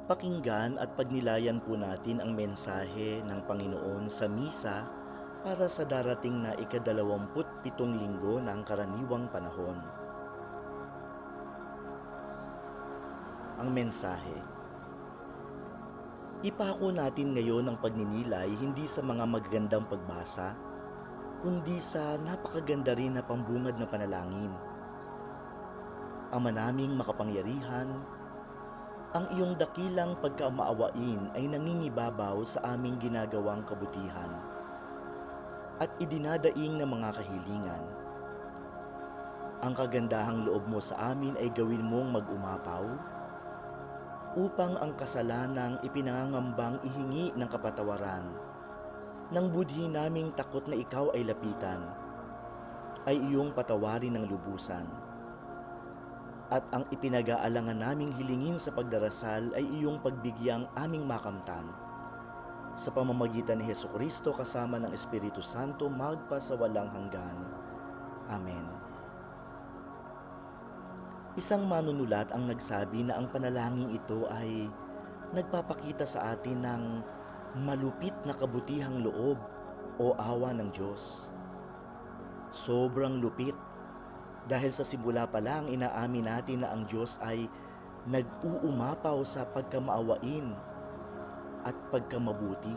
Pakinggan at pagnilayan po natin ang mensahe ng Panginoon sa misa para sa darating na ika-27 linggo ng karaniwang panahon. Ang mensahe. Ipako natin ngayon ang pagninilay hindi sa mga magagandang pagbasa, kundi sa napakaganda rin na pambungad na panalangin. Ama naming makapangyarihan, ang iyong dakilang pagkamaawain ay nangingibabaw sa aming ginagawang kabutihan at idinadaing ng mga kahilingan. Ang kagandahang loob mo sa amin ay gawin mong mag-umapaw upang ang kasalanang ipinangangambang ihingi ng kapatawaran nang budhi naming takot na ikaw ay lapitan, ay iyong patawarin ng lubusan. At ang ipinag-aalangan naming hilingin sa pagdarasal ay iyong pagbigyang aming makamtan. Sa pamamagitan ni Hesukristo kasama ng Espiritu Santo magpasawalang hanggan. Amen. Isang manunulat ang nagsabi na ang panalangin ito ay nagpapakita sa atin ng malupit na kabutihang loob o awa ng Diyos. Sobrang lupit. Dahil sa simula pa lang inaamin natin na ang Diyos ay nag-uumapaw sa pagkamaawain at pagkamabuti.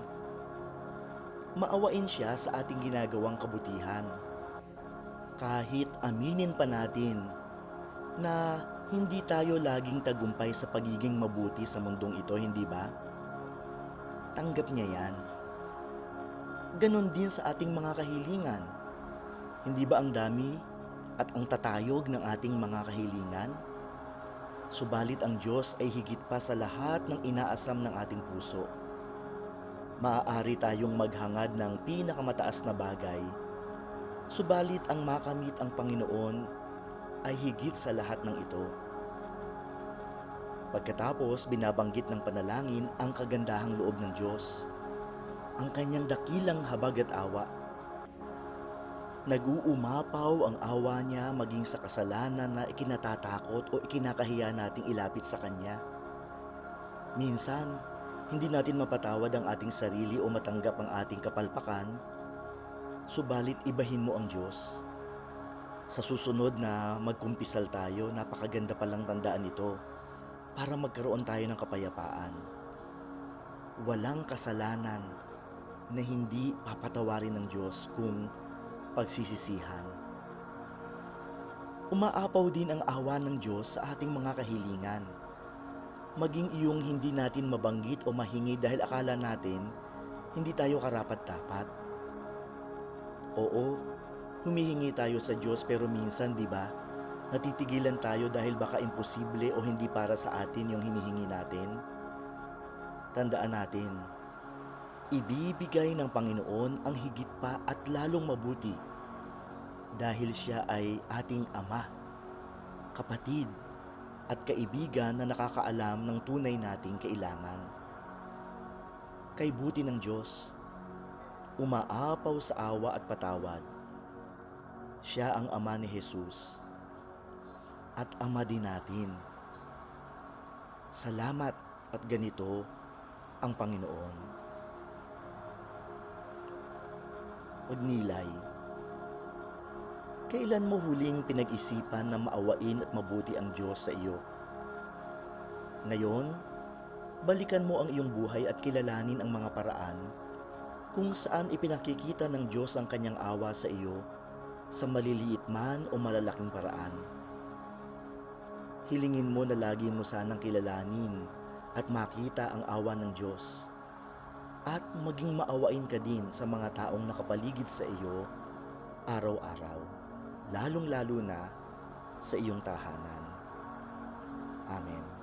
Maawain siya sa ating ginagawang kabutihan. Kahit aminin pa natin na hindi tayo laging tagumpay sa pagiging mabuti sa mundong ito, hindi ba? Tanggap niya yan. Ganon din sa ating mga kahilingan. Hindi ba ang dami at ang tatayog ng ating mga kahilingan? Subalit ang Diyos ay higit pa sa lahat ng inaasam ng ating puso. Maaari tayong maghangad ng pinakamataas na bagay, subalit ang makamit ang Panginoon ay higit sa lahat ng ito. Pagkatapos binabanggit ng panalangin ang kagandahang loob ng Diyos, ang kanyang dakilang habag at awa. Nag-uumapaw ang awa niya maging sa kasalanan na ikinatatakot o ikinakahiya nating ilapit sa Kanya. Minsan, hindi natin mapatawad ang ating sarili o matanggap ang ating kapalpakan, subalit ibahin mo ang Diyos. Sa susunod na magkumpisal tayo, napakaganda palang tandaan ito para magkaroon tayo ng kapayapaan. Walang kasalanan na hindi papatawarin ng Diyos kung pagsisisihan. Umaapaw din ang awa ng Diyos sa ating mga kahilingan. Maging iyong hindi natin mabanggit o mahingi dahil akala natin hindi tayo karapat-dapat. Oo, humihingi tayo sa Diyos pero minsan, di ba, natitigilan tayo dahil baka imposible o hindi para sa atin yung hinihingi natin. Tandaan natin, ibibigay ng Panginoon ang higit pa at lalong mabuti dahil siya ay ating Ama, kapatid at kaibigan na nakakaalam ng tunay nating kailangan. Kay buti ng Diyos, umaapaw sa awa at patawad. Siya ang Ama ni Jesus at Ama din natin. Salamat at ganito ang Panginoon. Pagnilay. Kailan mo huling pinag-isipan na maawain at mabuti ang Diyos sa iyo? Ngayon, balikan mo ang iyong buhay at kilalanin ang mga paraan kung saan ipinakikita ng Diyos ang kanyang awa sa iyo sa maliliit man o malalaking paraan. Hilingin mo na lagi mo sanang kilalanin at makita ang awa ng Diyos. At maging maawain ka din sa mga taong nakapaligid sa iyo araw-araw, lalong-lalo na sa iyong tahanan. Amen.